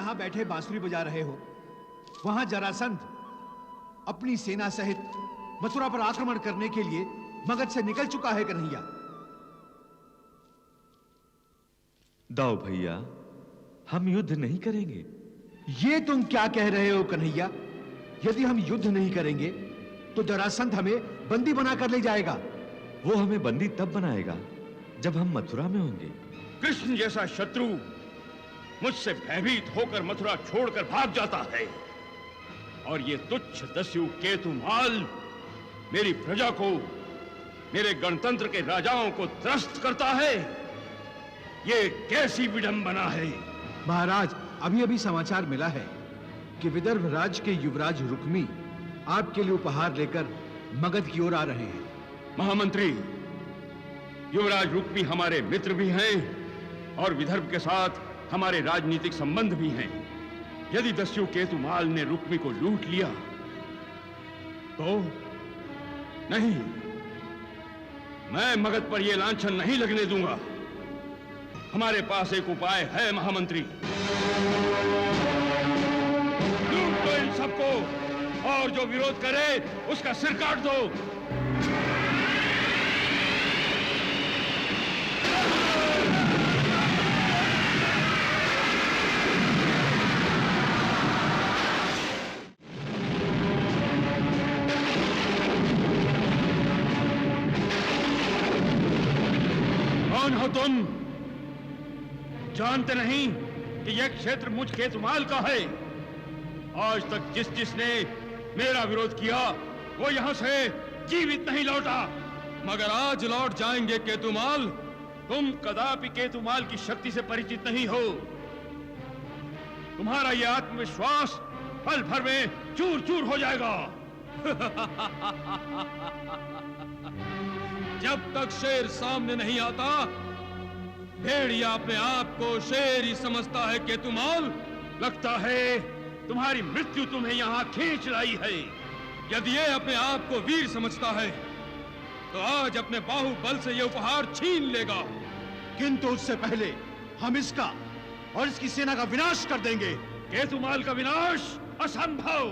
यहां बैठे बांसुरी बजा रहे हो, वहां जरासंध अपनी सेना सहित मथुरा पर आक्रमण करने के लिए मगध से निकल चुका है कन्हैया। दाऊ भैया, हम युद्ध नहीं करेंगे। ये तुम क्या कह रहे हो कन्हैया? यदि हम युद्ध नहीं करेंगे तो जरासंध हमें बंदी बनाकर ले जाएगा। वो हमें बंदी तब बनाएगा जब हम मथुरा में होंगे। कृष्ण जैसा शत्रु मुझसे भयभीत होकर मथुरा छोड़कर भाग जाता है, और ये तुच्छ दस्यु केतुमाल मेरी प्रजा को, मेरे गणतंत्र के राजाओं को त्रस्त करता है। ये कैसी विडंबना है? महाराज, अभी अभी समाचार मिला है कि विदर्भ राज्य के युवराज रुक्मी आपके लिए उपहार लेकर मगध की ओर आ रहे हैं। महामंत्री, युवराज रुक्मी हमारे मित्र भी हैं और विदर्भ के साथ हमारे राजनीतिक संबंध भी हैं। यदि दस्यु केतुमाल ने रुक्मी को लूट लिया तो नहीं, मैं मगध पर यह लांछन नहीं लगने दूंगा। हमारे पास एक उपाय है महामंत्री। लूट दो इन सबको, और जो विरोध करे उसका सिर काट दो। कौन हो तुम? जानते नहीं कि यह क्षेत्र मुझ केतुमाल का है? आज तक जिसने मेरा विरोध किया वो यहां से जीवित नहीं लौटा, मगर आज लौट जाएंगे केतुमाल। तुम कदापि केतुमाल की शक्ति से परिचित नहीं हो। तुम्हारा यह आत्मविश्वास पल भर में चूर चूर हो जाएगा। जब तक शेर सामने नहीं आता, भेड़िया अपने आप को शेर ही समझता है केतुमाल। लगता है तुम्हारी मृत्यु तुम्हें यहां खींच लाई है। यदि ये अपने आप को वीर समझता है तो आज अपने बाहुबल से ये उपहार छीन लेगा, किंतु उससे पहले हम इसका और इसकी सेना का विनाश कर देंगे। केतुमाल का विनाश असंभव।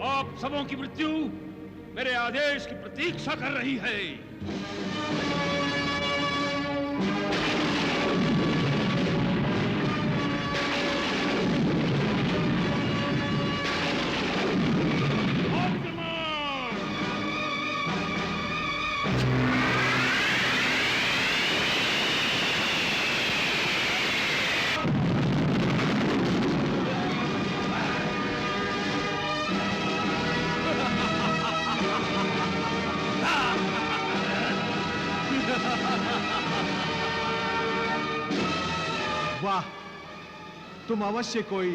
आप सबों की मृत्यु मेरे आदेश की प्रतीक्षा कर रही है। वाह, तुम अवश्य कोई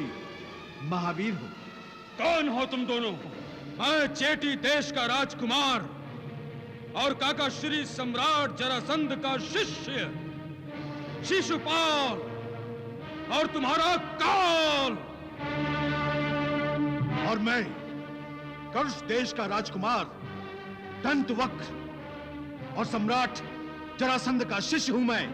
महावीर हो। कौन हो तुम दोनों? मैं चेटी देश का राजकुमार और काका श्री सम्राट जरासंध का शिष्य शिशुपाल, और तुम्हारा काल। और मैं कर्ष देश का राजकुमार दंतवक्र और सम्राट जरासंध का शिष्य हूं मैं।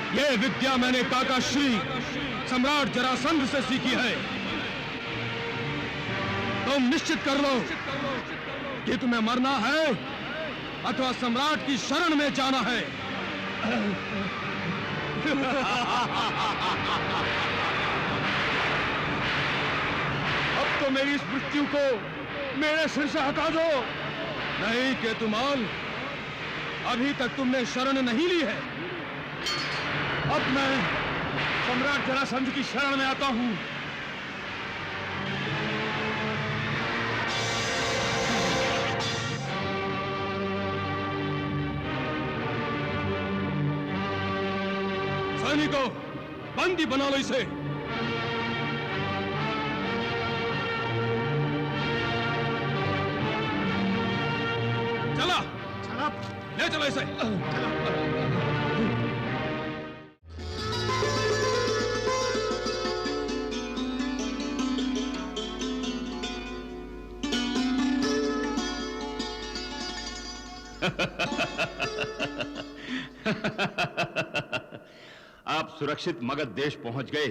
ये विद्या मैंने काका श्री सम्राट जरासंध से सीखी है। तुम निश्चित कर लो कि तुम्हें मरना है अथवा सम्राट की शरण में जाना है। अब तो मेरी इस मृत्यु को मेरे सिर से हटा दो। नहीं केतुमाल, अभी तक तुमने शरण नहीं ली है। अब मैं सम्राट जरासंध की शरण में आता हूं। सैनिकों, बंदी बना लो इसे। चला चला ले चलो इसे। आप सुरक्षित मगध देश पहुंच गए।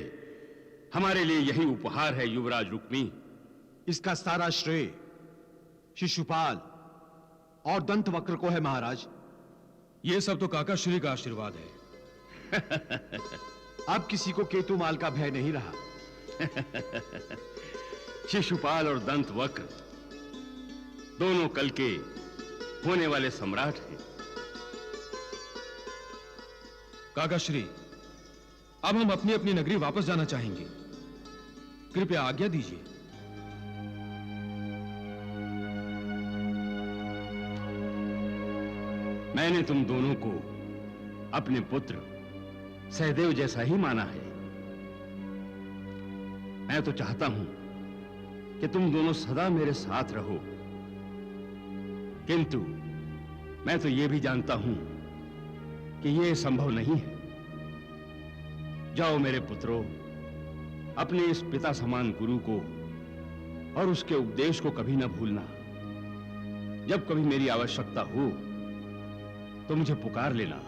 हमारे लिए यही उपहार है युवराज रुक्मी। इसका सारा श्रेय शिशुपाल और दंतवक्र को है महाराज। ये सब तो काका श्री का आशीर्वाद है। अब किसी को केतुमाल का भय नहीं रहा। शिशुपाल और दंतवक्र दोनों कल के होने वाले सम्राट हैं। काका श्री, अब हम अपनी अपनी नगरी वापस जाना चाहेंगे। कृपया आज्ञा दीजिए। मैंने तुम दोनों को अपने पुत्र सहदेव जैसा ही माना है। मैं तो चाहता हूं कि तुम दोनों सदा मेरे साथ रहो, किंतु मैं तो यह भी जानता हूं कि यह संभव नहीं है। जाओ मेरे पुत्रों, अपने इस पिता समान गुरु को और उसके उपदेश को कभी न भूलना। जब कभी मेरी आवश्यकता हो तो मुझे पुकार लेना,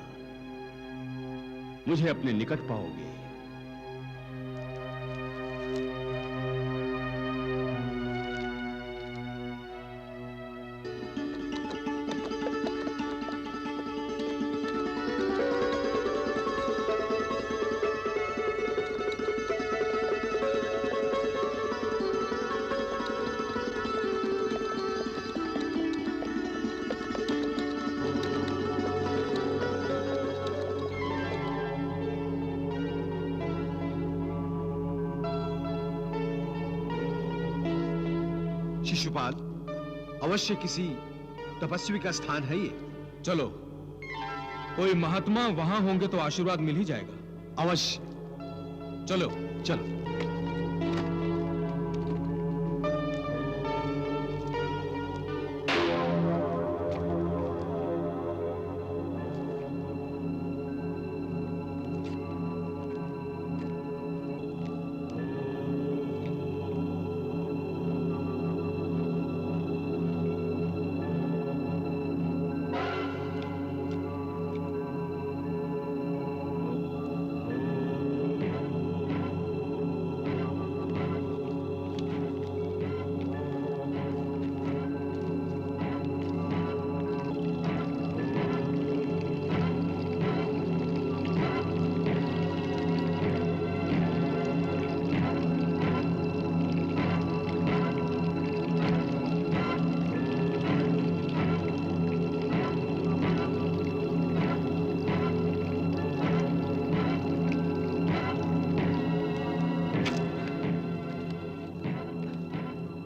मुझे अपने निकट पाओगे। शिशुपाल, अवश्य किसी तपस्वी का स्थान है ये। चलो, कोई महात्मा वहां होंगे तो आशीर्वाद मिल ही जाएगा। अवश्य। चलो चलो।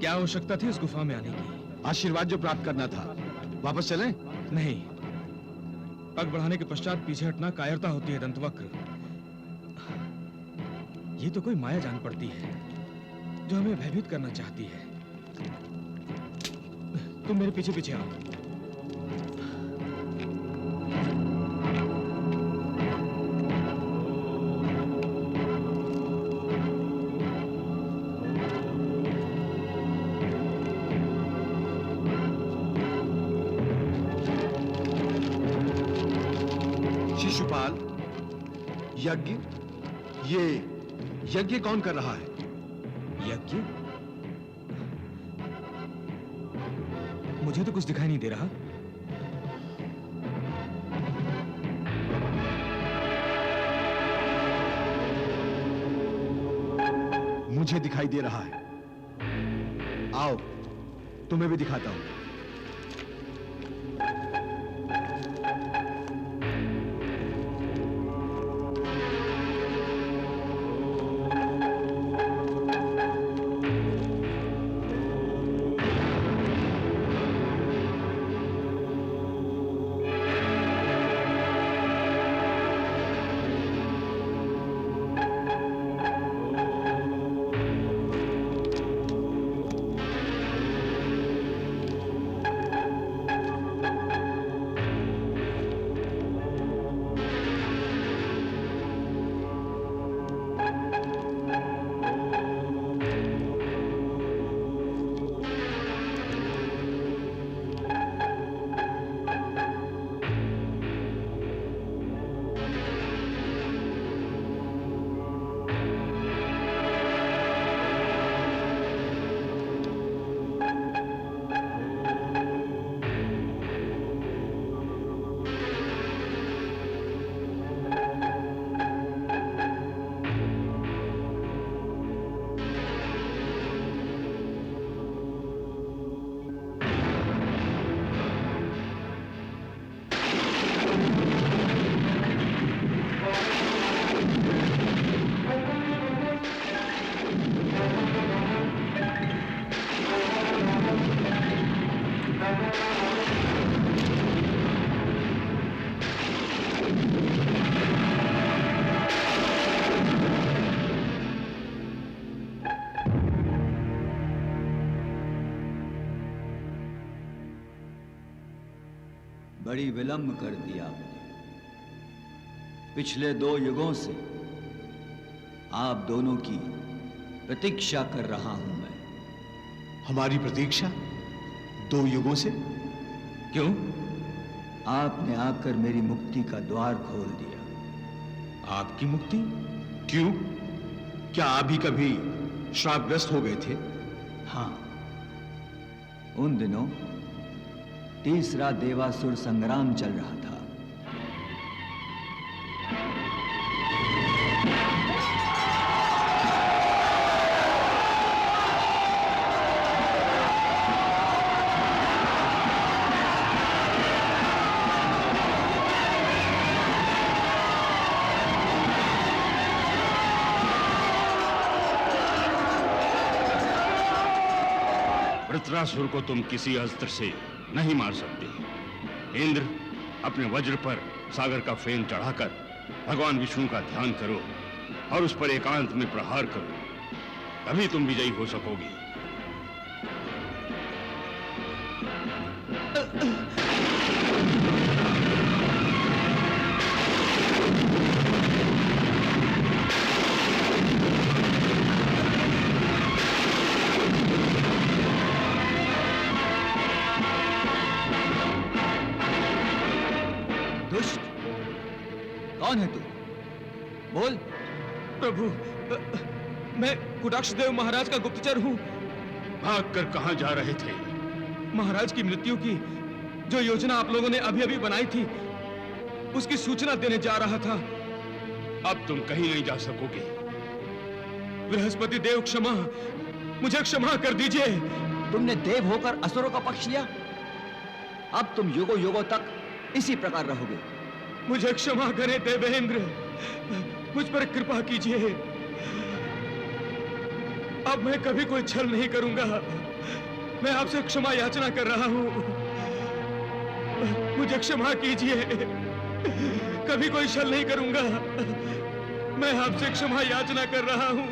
क्या आवश्यकता थी इस गुफा में आने की? आशीर्वाद जो प्राप्त करना था। वापस चलें? नहीं, पग बढ़ाने के पश्चात पीछे हटना कायरता होती है दंतवक्र। ये तो कोई माया जान पड़ती है जो हमें भयभीत करना चाहती है। तुम मेरे पीछे पीछे आओ। शिशुपाल, यज्ञ? ये यज्ञ कौन कर रहा है? यज्ञ? मुझे तो कुछ दिखाई नहीं दे रहा। मुझे दिखाई दे रहा है। आओ, तुम्हें भी दिखाता हूं। बड़ी विलंब कर दिया आपने। पिछले 2 युगों से आप दोनों की प्रतीक्षा कर रहा हूं मैं। हमारी प्रतीक्षा 2 युगों से? क्यों? आपने आकर मेरी मुक्ति का द्वार खोल दिया। आपकी मुक्ति? क्यों? क्या आप भी कभी श्रापग्रस्त हो गए थे? हां, उन दिनों तीसरा देवासुर संग्राम चल रहा था। वृत्रासुर को तुम किसी अस्त्र से नहीं मार सकते। इंद्र, अपने वज्र पर सागर का फेन चढ़ाकर भगवान विष्णु का ध्यान करो और उस पर एकांत में प्रहार करो, तभी तुम विजयी हो सकोगे। दुष्ट, कौन है तू? बोल। प्रभु, मैं कुटाक्ष देव महाराज का गुप्तचर हूं। भागकर कहां जा रहे थे? महाराज की मृत्यु की जो योजना आप लोगों ने अभी अभी बनाई थी, उसकी सूचना देने जा रहा था। अब तुम कहीं नहीं जा सकोगे। बृहस्पति देव क्षमा, मुझे क्षमा कर दीजिए। तुमने देव होकर असुरों का पक्ष लिया। अब तुम युगों युगों तक इसी प्रकार रहोगे। मुझे क्षमा करें देवेंद्र, मुझ पर कृपा कीजिए। अब मैं कभी कोई छल नहीं करूंगा। मैं आपसे क्षमा याचना कर रहा हूं। मुझे क्षमा कीजिए। कभी कोई छल नहीं करूंगा। मैं आपसे क्षमा याचना कर रहा हूं।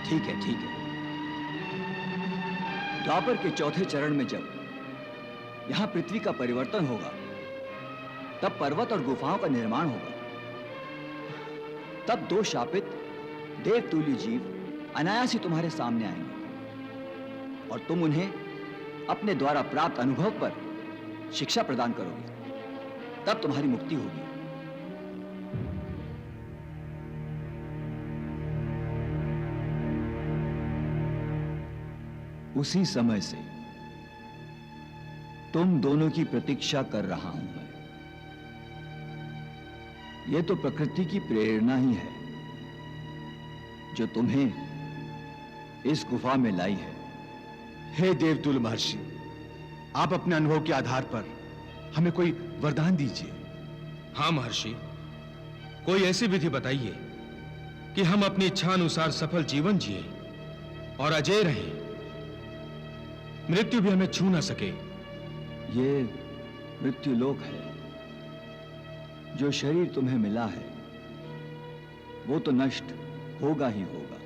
ठीक है, ठीक है। द्वापर के चौथे चरण में जब यहां पृथ्वी का परिवर्तन होगा, तब पर्वत और गुफाओं का निर्माण होगा। तब 2 शापित देवतुल्य जीव अनायास ही तुम्हारे सामने आएंगे और तुम उन्हें अपने द्वारा प्राप्त अनुभव पर शिक्षा प्रदान करोगे। तब तुम्हारी मुक्ति होगी। उसी समय से तुम दोनों की प्रतीक्षा कर रहा हूं मैं। यह तो प्रकृति की प्रेरणा ही है जो तुम्हें इस गुफा में लाई है। हे देवतुल्य महर्षि, आप अपने अनुभव के आधार पर हमें कोई वरदान दीजिए। हाँ महर्षि, कोई ऐसी विधि बताइए कि हम अपनी इच्छा अनुसार सफल जीवन जिए और अजय रहें, मृत्यु भी हमें छू ना सके। ये मृत्युलोक है। जो शरीर तुम्हें मिला है वो तो नष्ट होगा ही होगा,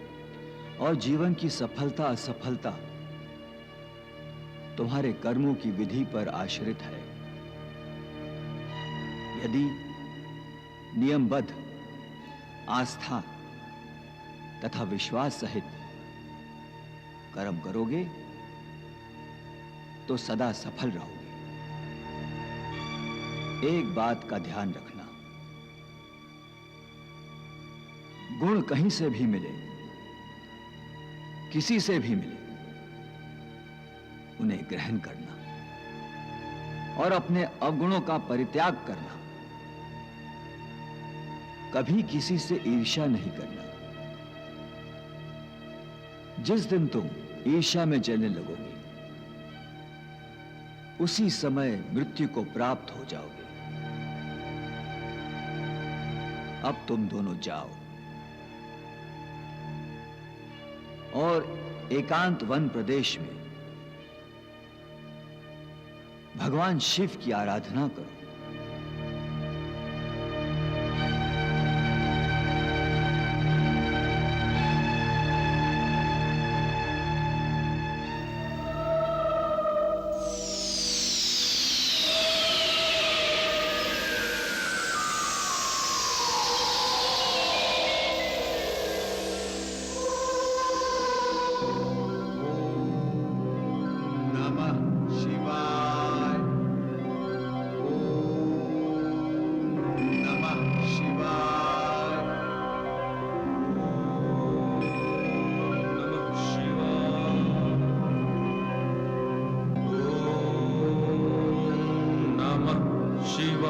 और जीवन की सफलता असफलता तुम्हारे कर्मों की विधि पर आश्रित है। यदि नियमबद्ध आस्था तथा विश्वास सहित कर्म करोगे तो सदा सफल रहोगे। एक बात का ध्यान रखना, गुण कहीं से भी मिले, किसी से भी मिले, उन्हें ग्रहण करना और अपने अवगुणों का परित्याग करना। कभी किसी से ईर्ष्या नहीं करना। जिस दिन तुम ईर्ष्या में जलने लगोगे, उसी समय मृत्यु को प्राप्त हो जाओगे। अब तुम दोनों जाओ और एकांत वन प्रदेश में भगवान शिव की आराधना करो। शिवाय।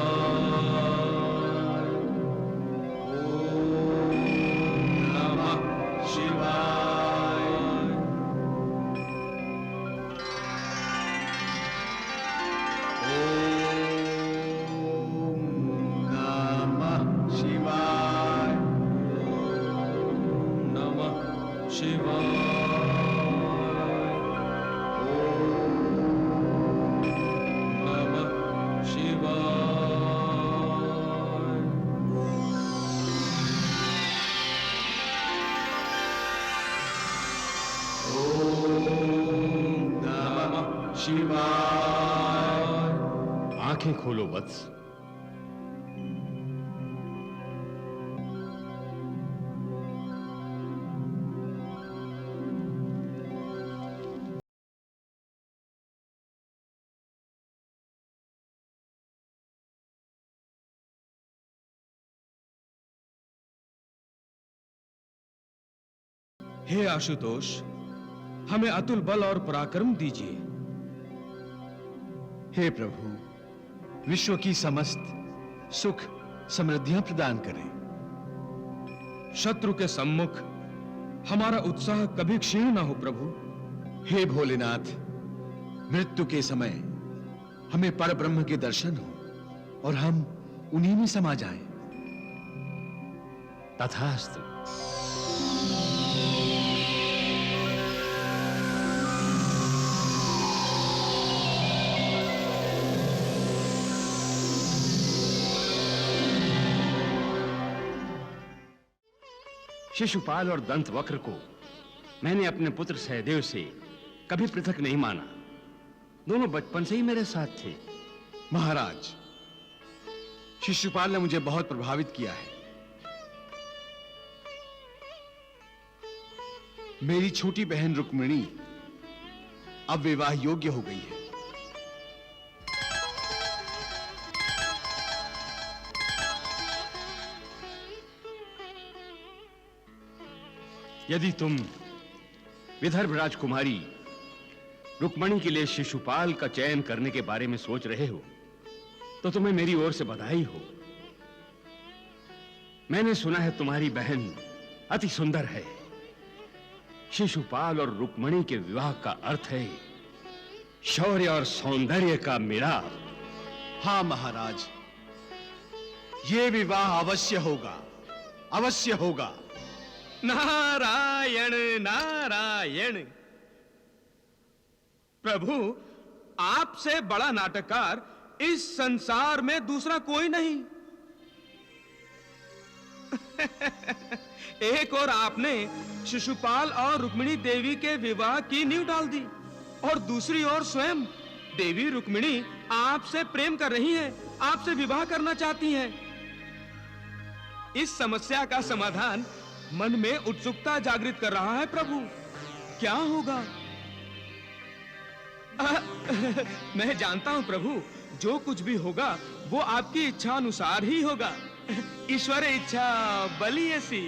ओम नमः शिवाय। आंखें खोलो वत्स। हे आशुतोष, हमें अतुल बल और पराक्रम दीजिए। हे प्रभु, विश्व की समस्त सुख समृद्धियां प्रदान करें। शत्रु के सम्मुख हमारा उत्साह कभी क्षीण ना हो प्रभु। हे भोलेनाथ, मृत्यु के समय हमें परब्रह्म के दर्शन हो और हम उन्हीं में समा जाएं। तथास्तु। शिशुपाल और दंतवक्र को मैंने अपने पुत्र सहदेव से कभी पृथक नहीं माना। दोनों बचपन से ही मेरे साथ थे। महाराज, शिशुपाल ने मुझे बहुत प्रभावित किया है। मेरी छोटी बहन रुक्मिणी अब विवाह योग्य हो गई है। यदि तुम विदर्भ राजकुमारी रुक्मणी के लिए शिशुपाल का चयन करने के बारे में सोच रहे हो तो तुम्हें मेरी ओर से बधाई हो। मैंने सुना है तुम्हारी बहन अति सुंदर है। शिशुपाल और रुक्मणी के विवाह का अर्थ है शौर्य और सौंदर्य का मिलाप। हाँ महाराज, ये विवाह अवश्य होगा, अवश्य होगा। नारायण नारायण। प्रभु, आपसे बड़ा नाटककार इस संसार में दूसरा कोई नहीं। एक और आपने शिशुपाल और रुक्मिणी देवी के विवाह की नींव डाल दी और दूसरी ओर स्वयं देवी रुक्मिणी आपसे प्रेम कर रही हैं, आपसे विवाह करना चाहती हैं। इस समस्या का समाधान मन में उत्सुकता जागृत कर रहा है प्रभु। क्या होगा? मैं जानता हूं प्रभु, जो कुछ भी होगा वो आपकी इच्छा अनुसार ही होगा। ईश्वर इच्छा बलियसी।